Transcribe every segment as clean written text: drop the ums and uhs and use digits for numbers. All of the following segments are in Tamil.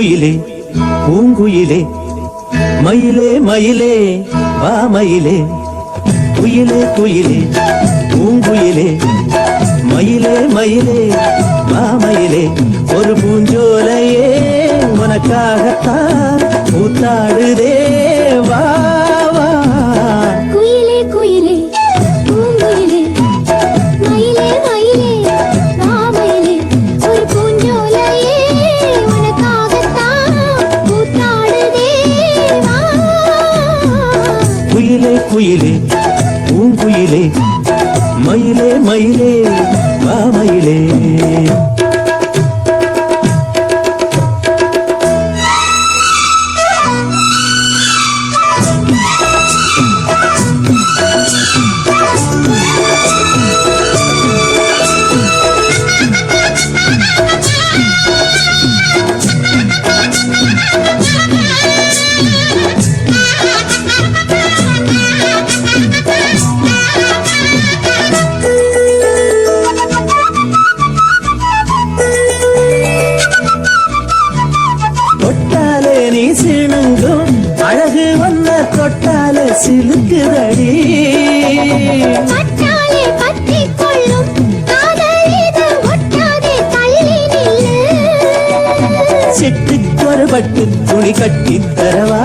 குயிலே பூங்குயிலே மயிலே மயிலே வா மயிலே குயிலே குயிலே பூங்குயிலே மயிலே மயிலே வா மயிலே ஒரு பூஞ்சோலையே உனக்காகத்தான் கூத்தாடுதே வா வா குயிலே குயிலே பூங்குயிலே மயிலே மயிலே வா மயிலே ஒரு பூஞ்சோலையே உனக்காகத்தான் கூத்தாடுதே வா குயிலே குயிலே பூங்குயிலே மயிலே மயிலே வா மயிலே அழகு வந்த தொட்டால சிலுக்குதடி பட்டாலே பற்றி கொள்ளும் காதலிது ஒட்டாதே தள்ளி நில்லு சிட்டுக்கொரு பட்டு துணி கட்டி தரவா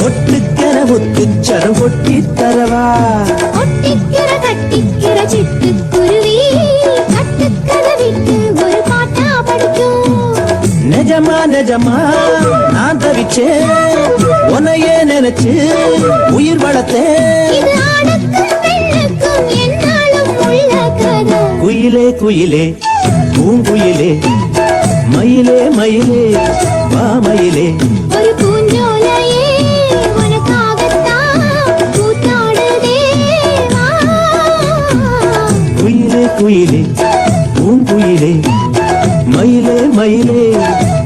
ஒட்டுக்கென முத்துச்சரம் கொட்டி தரவா ஒட்டிக்கிற கட்டிக்கிற சிட்டுக்குருவி கட்டுக்கதை விட்டு ஒரு பாட்டா படிக்கும் நிஜமா நிஜமா நான் தவிச்சேன் உன்னையே நினைச்சு உயிர் வளர்த்தேன் இது ஆணுக்கும் பெண்ணுக்கும் என்னாலும் உள்ள கதை குயிலே குயிலே பூங்குயிலே மயிலே மயிலே வா மயிலே ஒரு பூஞ்சோலையே உனக்காகத்தான் கூத்தாடுதே வா குயிலே குயிலே பூங்குயிலே மயிலே மயிலே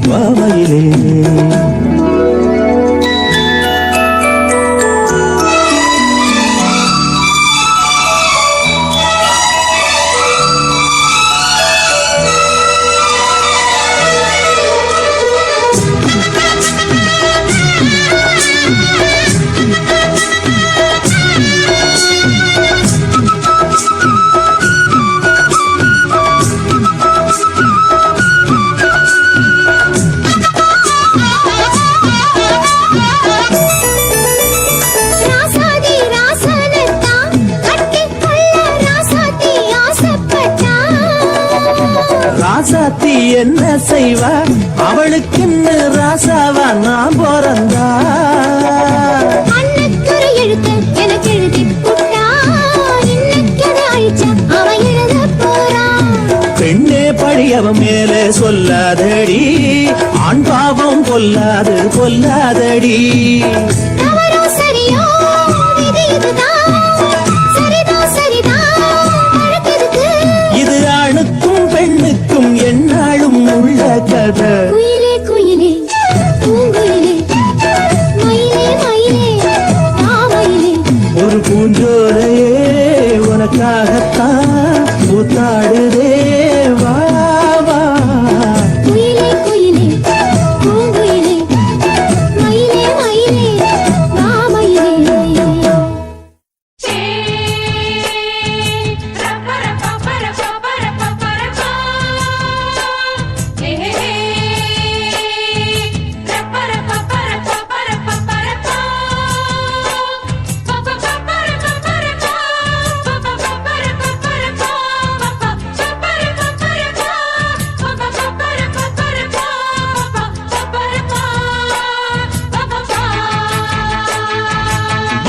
வா மயிலே ராசாத்தி என்ன செய்வா அவளுக்குன்னு ராசாவா நான் பிறந்தா அன்னைக்கொரு எழுத்து எனக்கு எழுதி புட்டா இன்னைக்கு அழிச்சா அவன் எழுத போறான் பெண்ணே பழியவன் மேலே சொல்லாதடி ஆண் பாவம் கொல்லாது கொல்லாதடி தவறோ சரியோ விதி இதுதான் சரிதான் சரிதான் அழகுதுக்கு இது ஆணுக்கும் பெண்ணுக்கும் என்னாலும் உள்ள கதை குயிலே குயிலே பூங்குயிலே மயிலே மயிலே வா மயிலே ஒரு பூஞ்சோலையே உனக்காகத்தான் கூத்தாடுதே வா வா குயிலே குயிலே பூங்குயிலே மயிலே மயிலே வா மயிலே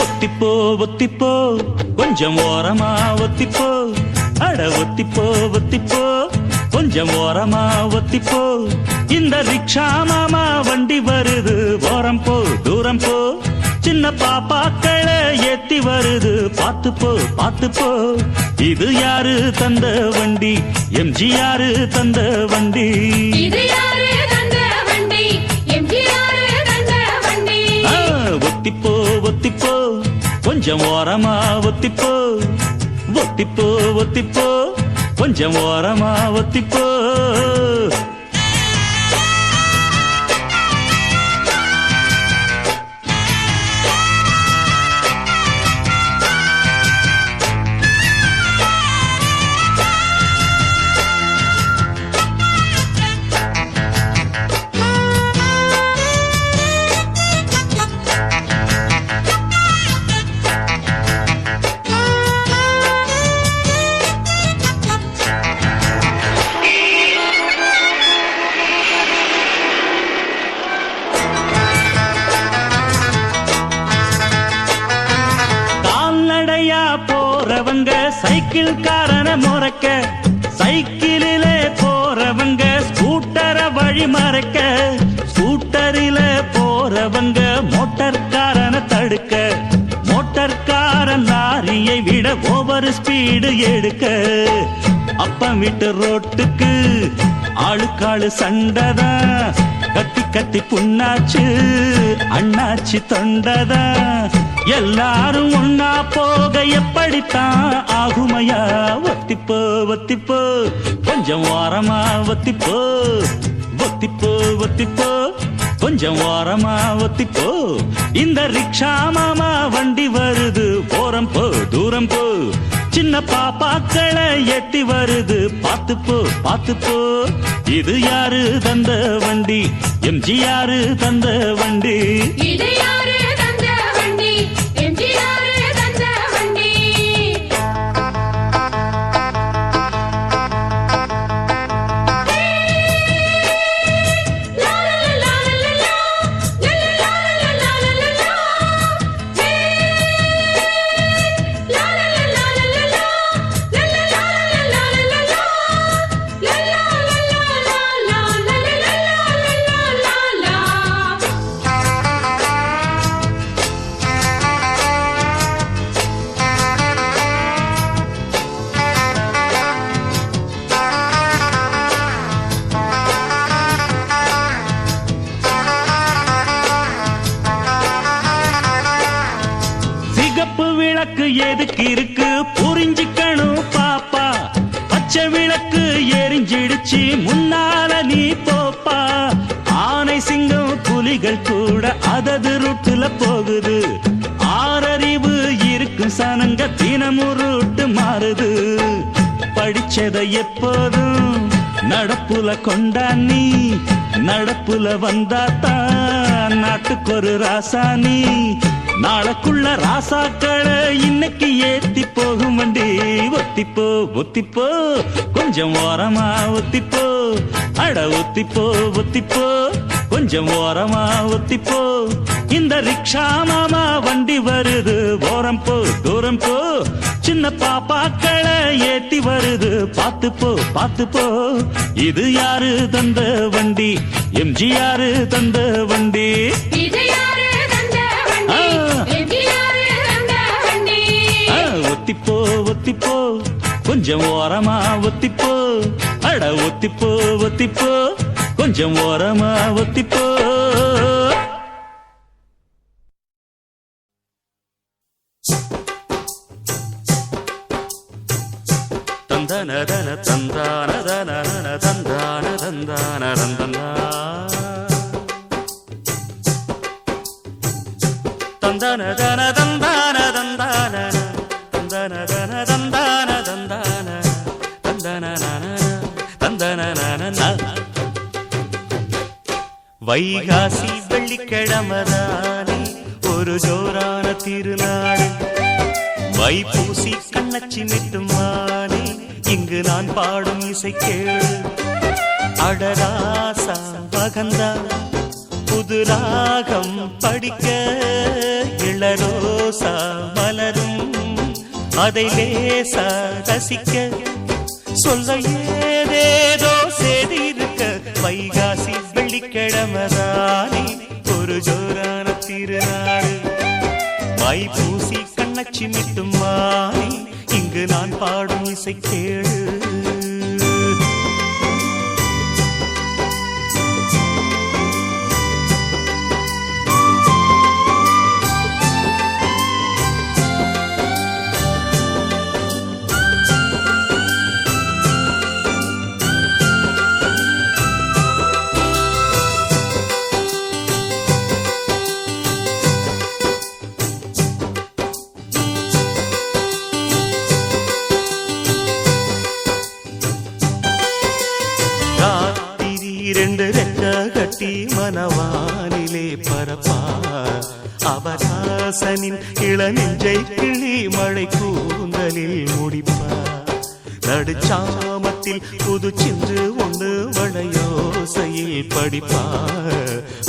ஒத்திப்போ ஒத்திப்போ கொஞ்சம் ஓரமா ஒத்திப்போ அட ஒத்திப்போ ஒத்திப்போ கொஞ்சம் ஓரமா ஒத்திப்போ இந்த ரிக்ஷா மாமா வண்டி வருது ஓரம் போ தூரம் போ சின்ன பாப்பாக்களை ஏத்தி வருது பாத்து போ இது யாரு தந்த வண்டி எம்ஜிஆர் தந்த வண்டி ஒத்திப்போ ஒத்திப்போ கொஞ்சம் ஓரமா ஒத்திப்போ ஒத்திப்போ ஒத்திப்போ கொஞ்சம் ஓரமா ஒத்திப்போ கால்நடையா போறவங்க சைக்கிள் காரன முறைக்க, சைக்கிளில போறவங்க ஸ்கூட்டர வழி மறைக்க, ஸ்கூட்டரில போறவங்க மோட்டார் காரன தடுக்க, மோட்டார் காரன் லாரியை விட ஓவர் ஸ்பீடு எடுக்க. அப்பம் விட்டு ரோட்டுக்கு ஆளுக்காளு சண்டதா, கத்தி கத்தி புண்ணாச்சு அண்ணாச்சி தொண்டதா. எல்லாரும் ஒன்னா போக எப்படித்தான் ஆகுமையா? ஒத்திப்போ ஒத்திப்போ கொஞ்சம் ஓரமா ஒத்திப்போ, ஒத்திப்போ ஒத்திப்போ கொஞ்சம் ஓரமா ஒத்திப்போ. இந்த ரிக்ஷா மாமா வண்டி வருது, ஓரம் போ தூரம் போ. சின்ன பாப்பாக்களை எட்டி வருது, பாத்துப்போ பாத்துப்போ. இது யாரு தந்த வண்டி? எம்ஜிஆர் தந்த வண்டி. இது யாரு தந்த வண்டி? எம்ஜிஆர் தந்த வண்டி. விளக்கு எதுக்கு இருக்கு புரிஞ்சுக்கணும் பாப்பா. பச்சை விளக்கு எரிஞ்சிடுச்சு முன்னால நீ போப்பா. ஆனை சிங்கம் புலிகள் கூட அதது ரூட்டுல போகுது. ஆறறிவு இருக்கும் சனங்க தினமும் ரூட்டு மாறுது. படிச்சதை எப்போதும் நடப்புல கொண்டா நீ, நடப்புல வந்தாத்தான் நாட்டுக்கு ஒரு ராசானி. நாளைக்குள்ள ராசாக்களை இன்னைக்கு ஏத்தி போகும் வண்டி. ஒத்திப்போ ஒத்திப்போ கொஞ்சம் ஓரமா ஒத்திப்போ, அட ஒத்திப்போ ஒத்திப்போ கொஞ்சம் ஓரமா ஒத்திப்போ. இந்த ரிக்ஷா மாமா வண்டி வருது, ஓரம் போ தூரம் போ. சின்ன பாப்பாக்களை ஏத்தி வருது, பாத்துப்போ பாத்துப்போ. இது யாரு தந்த வண்டி? எம்ஜிஆர் தந்த வண்டி. இது யாரு தந்த வண்டி? எம்ஜிஆர் தந்த வண்டி. ஒத்திப்போ ஒத்திப்போ கொஞ்சம் ஓரமா ஒத்திப்போ, அட ஒத்திப்போ ஒத்திப்போ கொஞ்சம் ஓரமா ஒத்திப்போ. தந்தனதன தந்தானதன தந்தான தந்தான தந்தனா தந்தனதன தந்தான தந்தான தந்தனதன தந்தான தந்தான தந்தனன தந்தனன. வைகாசி வெள்ளிக்கிழமதானே ஒரு ஜோரான திருநாடு. வைப்பூசி கண்ணச்சி மிட்டுமானே இங்கு நான் பாடும் இசை கேளு. அடராசா பகந்தா புது ராகம் படிக்க, இளரோசா மலரும் அதை லேசா ரசிக்க. சொல்ல ஏதேதோ சேதி இருக்க, வைகாசி வெள்ளிக்கிழமதானே ஒரு ஜோரான திருநாடு. வைப்பூசி கண்ணச்சி மிட்டுமானே இங்கு நான் பாடும் இசை கேளு. இரண்டு ரெக்க கட்டி மனவானிலே பரப்பா, அவகாசனின் இளநெஞ்சை கிளி மழை கூந்தலில் முடிப்பா. நடுச்சாமத்தில் புது சின்று ஒன்று வளையோசையில் படிப்பா.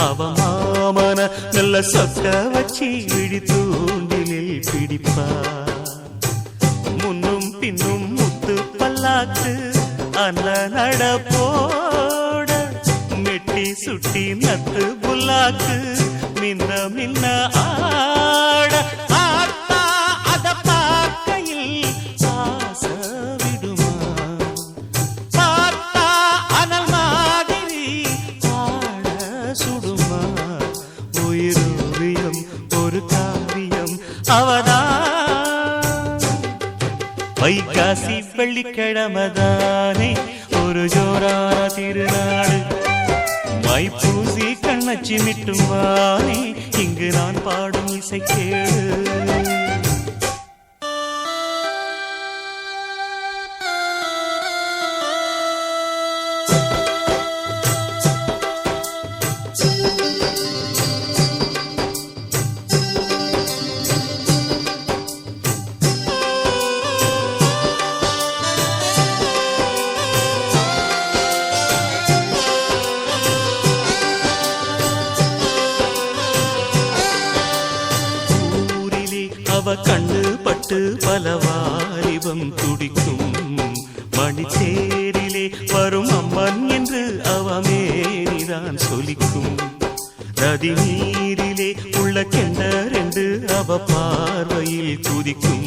அவ மாமன நல்ல சொக்க வச்சி விழி தூண்டிலில் பிடிப்பா. நல்ல நடப்போட மெட்டி சுட்டி நத்து புல்லாக்கு மின்ன மின்ன ஆட ஆத்தா அத பார்க்கையில் ஆசை விடுமா பார்த்தா அனல் மாதிரி ஆட சுடுமா உயிரோவியம் ஒரு காவியம் அவதான் வைகாசி வெள்ளிக்கிழமைதானே ஒரு ஜோரான திருநாடு மைப்பூசி கண்ணச்சி மிட்டும் வானே இங்கு நான் பாடும் இசை கேளு அவ கண்ணு பட்டு பல வாலிபம் துடிக்கும் மணித்தேரிலே வரும் அம்மன் என்று அவ மேனிதான் சொலிக்கும் நதி நீரிலே உள்ள கெண்டரென்று அவ பார்வையில் குதிக்கும்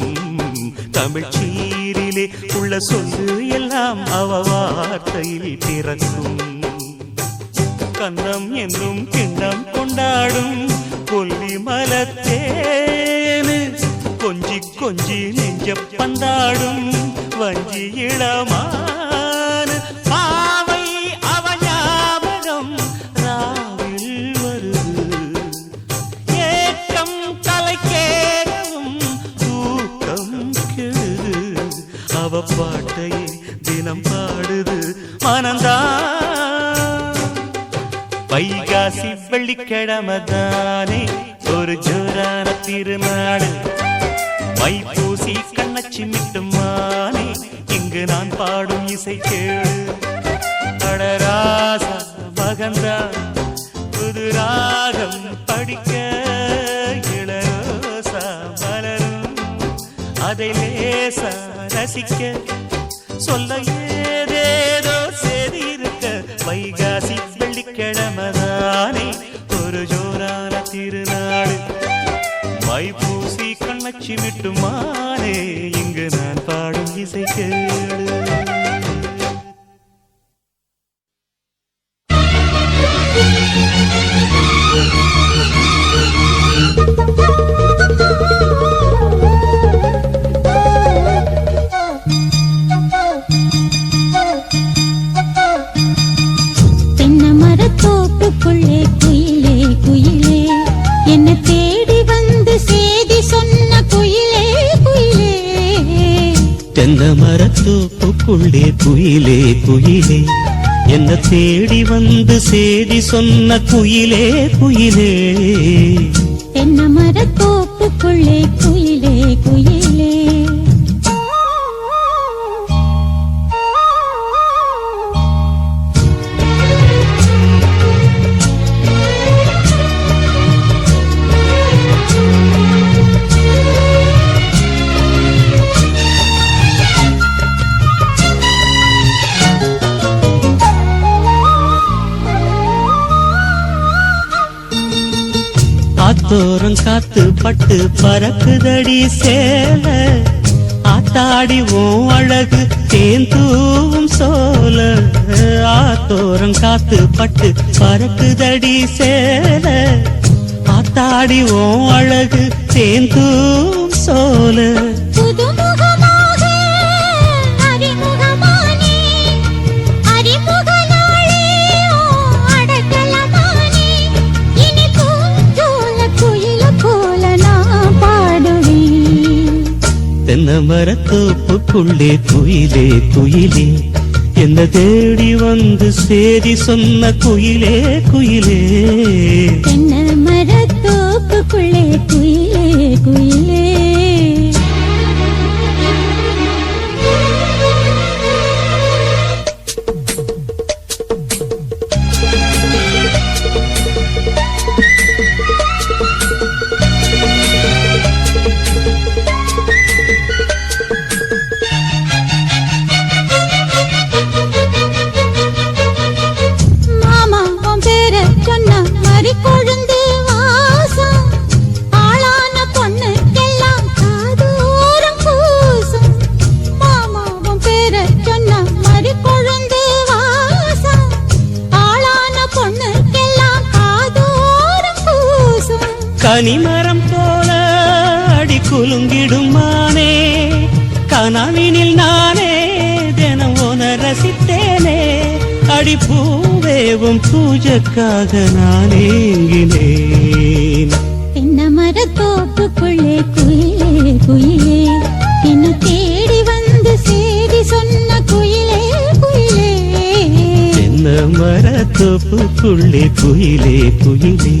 தமிழ் சீரிலே உள்ள சொல்லு எல்லாம் அவ வார்த்தையில் பிறக்கும் கன்னம் என்னும் கிண்ணம் கொண்டாடும் கொல்லி மலத்தேனு கொஞ்சி கொஞ்சி நெஞ்ச பந்தாடும் வஞ்சி இளமான பாவை அவ ஞாபகம் ராவில் வருது ஏக்கம் தலைக்கேறும் தூக்கம் கெடுது அவ பாட்டையே தினம் பாடுது மனந்தான் வைகாசி வெள்ளிக்கிழமைதானே ஒரு ஜோரான திருநாடு மைப்பூசி கண்ணச்சி மிட்டும் மானே இங்கு நான் பாடும் இசை கேளு அடராசா மகந்தா புது ராகம் படிக்க இளரோசா மலரும் அதை லேசா ரசிக்க சொல்ல ஏதேதோ சேதி இருக்க வைகாசி வெள்ளிக்கிழமைதானே ஒரு ஜோரான திருநாடு மைப்பூசி கண்ணச்சி மிட்டுமானே இங்கு நான் பாடும் இசை கேளு தோப்புக்குள்ளே குயிலே குயிலே என்ன தேடி வந்து சேதி சொன்ன குயிலே குயிலே தென்னை மரத்தோப்புக்குள்ளே குயிலே குயிலே என்ன தேடி வந்து சேதி சொன்ன குயிலே குயிலே தென்னை மரத்தோப்புக்குள்ளே குயிலே குயிலே ஆத்தோரம் காத்து பட்டு பறக்குதடி சேல ஆத்தாடி ஓம் அழகு தேந்தூவும் சோல ஆத்தோரம் காத்து பட்டு பறக்குதடி சேல ஆத்தாடி ஓம் அழகு தேந்தூவும் சோல தென்னை மரத்தோப்புக்குள்ளே குயிலே குயிலே என்ன தேடி வந்து சேதி சொன்ன குயிலே குயிலே தென்னை மரத்தோப்புக்குள்ளே குயிலே குயிலே கனிமரம் போல அடி குலுங்கிடும் மானே கனவினில் நானே தினம் உன ரசித்தேனே அடி பூவேவும் பூஜைக்காக நான் ஏங்கினேன் தென்னமர தோப்புக்குள்ளே குயிலே குயிலே என்ன தேடி வந்து சேதி சொன்ன குயிலே குயிலே தென்னமர தோப்புக்குள்ளே குயிலே குயிலே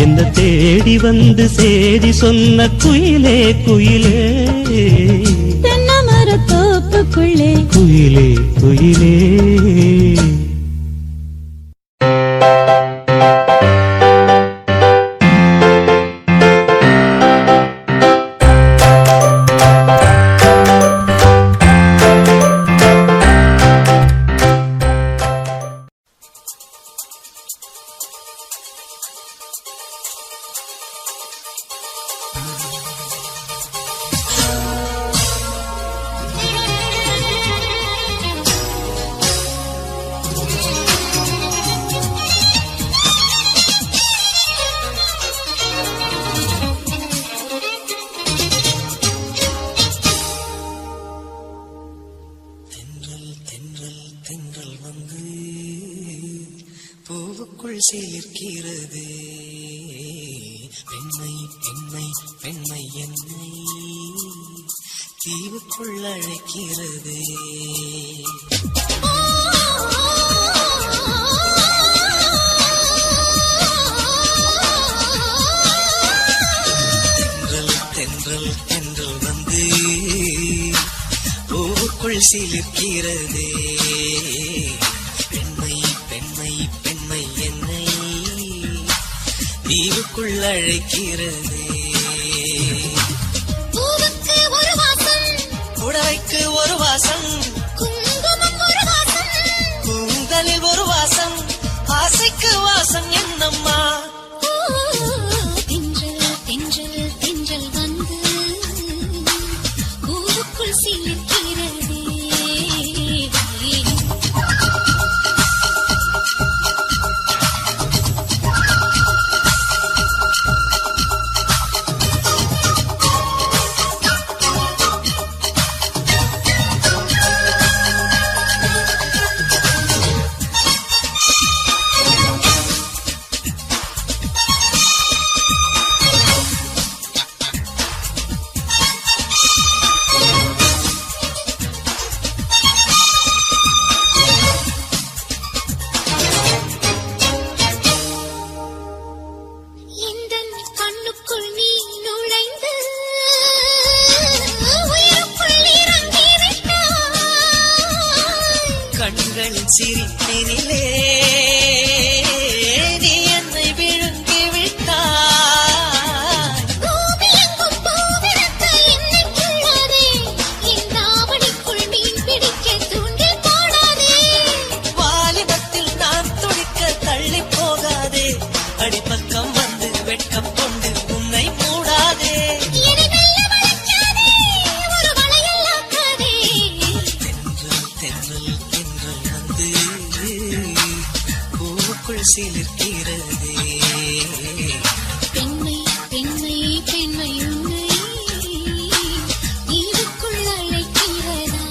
என்ன தேடி வந்து சேதி சொன்ன குயிலே குயிலே தென்னமர தோப்புக்குள்ளே குயிலே குயிலே பூவுக்குள் சேர்க்கிறது பெண்ணை பெண்ணை பெண்ணை என்னை தீவுக்குள் அழைக்கிறது தென்றல் தென்றல் தென்றல் வந்து பூவுக்குள் சிலிர்க்கிறது தீவுக்குள் அழைக்கிறது பூவுக்கு ஒரு வாசம் புடவைக்கு ஒரு வாசம் குங்குமம் ஒரு வாசம் கூந்தலில் ஒரு வாசம் ஆசைக்கு வாசம் என்னம்மா தென்றல் தென்றல் தென்றல் வந்து பூவுக்குள் சிலிர்க்கிறது சிரிப்பினிலே நீ என்னை விழுங்கி விட்டாய் பூமியெங்கும் பூவிருக்க எண்ணிக்கொள்ளாதே என் தாவணிக்குள் மீன் பிடிக்க தூண்டில் போடாதே வாலிபத்தில் நான் துடிக்க தள்ளி போகாதே அடிப்பக்கம் வந்து வெட்கம் கொண்டு உன்னை மூடாதே ஒரு வளையல்லாக்காதே தென்றல் தென்றல் வந்து பூவுக்குள் சிலிர்க்கிறதே பெண்மை பெண்மை பெண்மை உன்னை தீவுக்குள் அழைக்கிறதா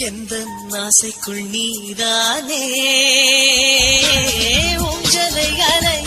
எந்த ஆசைக்குள் நீதானே ஊஞ்சலை அலை